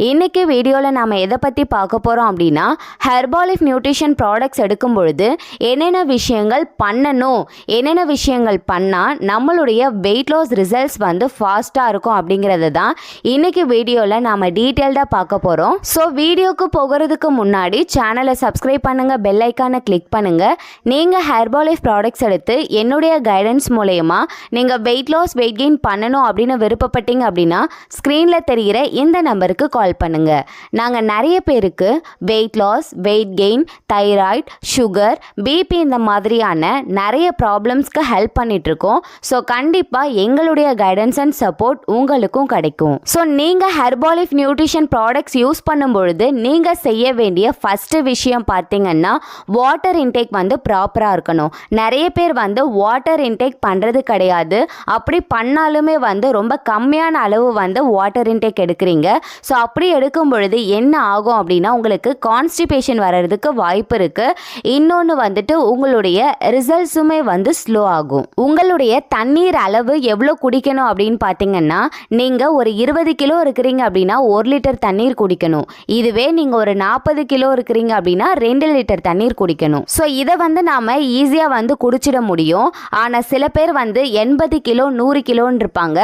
இன்னைக்கு வீடியோவில் நாம் எதை பற்றி பார்க்க போகிறோம் அப்படின்னா ஹெர்பாலிஃப் நியூட்ரிஷன் ப்ராடக்ட்ஸ் எடுக்கும் பொழுது என்னென்ன விஷயங்கள் பண்ணணும், என்னென்ன விஷயங்கள் பண்ணால் நம்மளுடைய வெயிட் லாஸ் ரிசல்ட்ஸ் வந்து ஃபாஸ்ட்டாக இருக்கும் அப்படிங்கிறது தான் இன்னைக்கு வீடியோவில் நாம் டீட்டெயில்டாக பார்க்க போகிறோம். ஸோ வீடியோக்கு போகிறதுக்கு முன்னாடி சேனலை சப்ஸ்கிரைப் பண்ணுங்கள், பெல் ஐக்கானை கிளிக் பண்ணுங்கள். நீங்கள் ஹெர்பாலிஃப் ப்ராடக்ட்ஸ் எடுத்து என்னுடைய கைடன்ஸ் மூலயமா நீங்கள் வெயிட் லாஸ் வெயிட் கெயின் பண்ணணும் அப்படின்னு விருப்பப்பட்டீங்க அப்படின்னா ஸ்க்ரீனில் தெரிகிற இந்த நம்பருக்கு கால் பண்ணுங்க. நாங்கள் நிறைய பேருக்கு weight loss, weight gain, thyroid, sugar, BP இந்த மாதிரியான நிறைய ப்ராப்ளம்ஸ்க்கு ஹெல்ப் பண்ணிட்டு இருக்கோம். ஸோ கண்டிப்பாக எங்களுடைய கைடன்ஸ் அண்ட் சப்போர்ட் உங்களுக்கும் கிடைக்கும். ஸோ நீங்கள் ஹெர்பாலிஃப் நியூட்ரிஷன் ப்ராடக்ட்ஸ் யூஸ் பண்ணும் பொழுது நீங்கள் செய்ய வேண்டிய ஃபஸ்ட்டு விஷயம் பார்த்தீங்கன்னா வாட்டர் இன்டேக் வந்து ப்ராப்பராக இருக்கணும். நிறைய பேர் வந்து வாட்டர் இன்டேக் பண்ணுறது கிடையாது. அப்படி பண்ணாலுமே வந்து ரொம்ப கம்மியான அளவு வந்து வாட்டர் இன்டேக் எடுக்கிறீங்க. ஸோ அப்படி எடுக்கும் பொழுது என்ன ஆகும் அப்படின்னா உங்களுக்கு கான்ஸ்டிபேஷன் வர்றதுக்கு வாய்ப்பு இருக்குது. இன்னொன்று வந்துட்டு உங்களுடைய ரிசல்ட்ஸுமே வந்து ஸ்லோ ஆகும். உங்களுடைய தண்ணீர் அளவு எவ்வளோ குடிக்கணும் அப்படின்னு பார்த்தீங்கன்னா நீங்கள் ஒரு 20 கிலோ இருக்கிறீங்க அப்படின்னா 1 லிட்டர் தண்ணீர் குடிக்கணும். இதுவே நீங்கள் ஒரு 40 கிலோ இருக்கிறீங்க அப்படின்னா 2 லிட்டர் தண்ணீர் குடிக்கணும். ஸோ இதை வந்து நாம் ஈஸியாக வந்து குடிச்சிட முடியும். ஆனால் சில பேர் வந்து 80 கிலோ 100 கிலோன்னு இருப்பாங்க.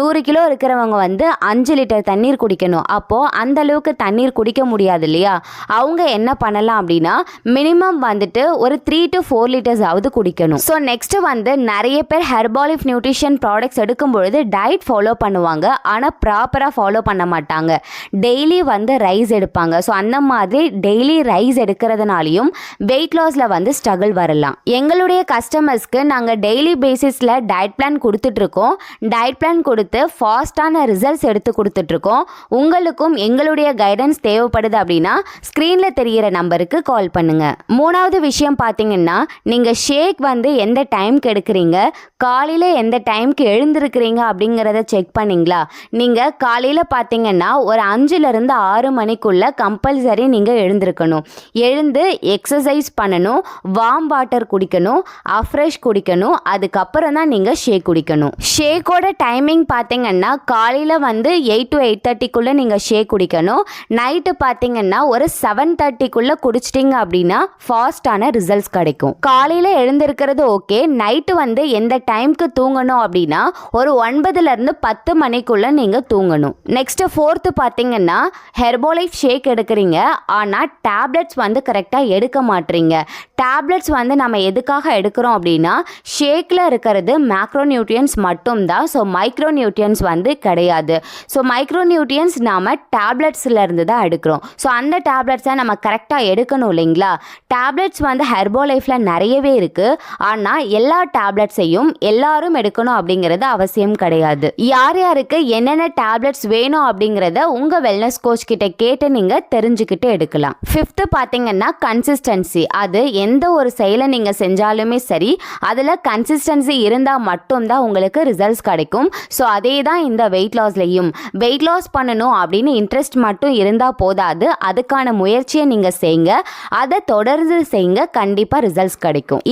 100 கிலோ இருக்கிறவங்க வந்து 5 லிட்டர் தண்ணீர் குடிக்கணும். அப்போது அந்த அளவுக்கு தண்ணீர் குடிக்க முடியாது இல்லையா? அவங்க என்ன பண்ணலாம் அப்படின்னா மினிமம் வந்துட்டு ஒரு 3 to 4 லிட்டர்ஸ் ஆவது குடிக்கணும். ஸோ நெக்ஸ்ட் வந்து நிறைய பேர் ஹெர்பாலிஃப் நியூட்ரிஷன் ப்ராடக்ட்ஸ் எடுக்கும் பொழுது டயட் ஃபாலோ பண்ணுவாங்க. ஆனால் ப்ராப்பராக ஃபாலோ பண்ண மாட்டாங்க. டெய்லி வந்து ரைஸ் எடுப்பாங்க. ஸோ அந்த மாதிரி டெய்லி ரைஸ் எடுக்கிறதுனாலையும் வெயிட் லாஸில் வந்து ஸ்ட்ரகிள் வரலாம். எங்களுடைய கஸ்டமர்ஸ்க்கு நாங்கள் டெய்லி பேசிஸில் டயட் பிளான் கொடுத்துட்ருக்கோம். டயட் பிளான் கொடுத்து ஃபாஸ்டான ரிசல்ட்ஸ் எடுத்து கொடுத்துட்ருக்கோம். உங்களுக்கும் எங்களுடைய கைடன்ஸ் தேவைப்படுது அப்படின்னா ஸ்க்ரீனில் தெரிகிற நம்பருக்கு கால் பண்ணுங்க. மூணாவது விஷயம் பார்த்தீங்கன்னா நீங்கள் ஷேக் வந்து எந்த டைம்க்கு எடுக்கிறீங்க, காலையில் எந்த டைம்க்கு எழுந்திருக்கிறீங்க அப்படிங்கிறத செக் பண்ணிங்களா? நீங்கள் காலையில் பார்த்தீங்கன்னா ஒரு 5லிருந்து 6 மணிக்குள்ளே கம்பல்சரி நீங்கள் எழுந்திருக்கணும். எழுந்து எக்ஸசைஸ் பண்ணணும், வார்ம் வாட்டர் குடிக்கணும், அஃப்ரெஷ் குடிக்கணும். அதுக்கப்புறம் தான் நீங்கள் ஷேக் குடிக்கணும். ஷேக்கோட டைமிங் பார்த்தீங்கன்னா காலையில் வந்து 8 to 8:30க்குள்ளே நீங்கள் ஷேக் குடிக்கணும். நைட்டு பார்த்தீங்கன்னா ஒரு 7:30க்குள்ளே குடிச்சிட்டிங்க அப்படின்னா ஃபாஸ்டான ரிசல்ட்ஸ் கிடைக்கும். காலையில் எழுந்திருக்கிறது ஓகே. நைட்டு வந்து எந்த டைம்க்கு தூங்கணும் அப்படின்னா ஒரு 9லிருந்து 10 மணிக்குள்ளே நீங்கள் தூங்கணும். நெக்ஸ்ட்டு 4th பார்த்தீங்கன்னா ஹெர்பாலைஃப் ஷேக் எடுக்கிறீங்க. ஆனால் டேப்லெட்ஸ் வந்து கரெக்டாக எடுக்க மாட்டீங்க. டேப்லெட்ஸ் வந்து நம்ம எதுக்காக எடுக்கிறோம் அப்படின்னா ஷேக்கில் இருக்கிறது மேக்ரோ நியூட்ரியன்ஸ் மட்டும்தான். ஸோ மைக்ரோ நியூட்ரியன்ஸ் வந்து கிடையாது. ஸோ மைக்ரோ நியூட்ரியன்ஸ் நாம் டேப்லெட்ஸில் இருந்து தான் எடுக்கிறோம். ஸோ அந்த டேப்லெட்ஸை நம்ம கரெக்டாக எடுக்கணும் இல்லைங்களா? டேப்லெட்ஸ் வந்து ஹெர்பாலைஃப்பில் நிறையவே இருக்குது. ஆனால் எல்லா டேப்லெட்ஸையும் எல்லாரும் எடுக்கணும் அப்படிங்கிறது அவசியம் கிடையாது. யார் யாருக்கு என்னென்ன டேப்லெட்ஸ் வேணும் அப்படிங்கிறத உங்கள் வெல்னஸ் கோச் கிட்ட கேட்டு நீங்கள் தெரிஞ்சுக்கிட்டு எடுக்கலாம். 5th பார்த்தீங்கன்னா கன்சிஸ்டன்சி. அது எந்த ஒரு செயலை நீங்கள் செஞ்சாலுமே சரி அதில் கன்சிஸ்டன்சி இருந்தால் மட்டும்தான் உங்களுக்கு ரிசல்ட்ஸ் கிடைக்கும். ஸோ அதே தான் இந்த வெயிட் லாஸ்லையும். வெயிட் லாஸ் பண்ணணும் அப்படின்னு இன்ட்ரெஸ்ட் மட்டும் இருந்தால் போதாது. அதுக்கான முயற்சியை நீங்கள் செய்யுங்க. அதை தொடர்ந்து செய்யுங்க. கண்டிப்பாக ரிசல்ட்ஸ் கிடைக்கும்.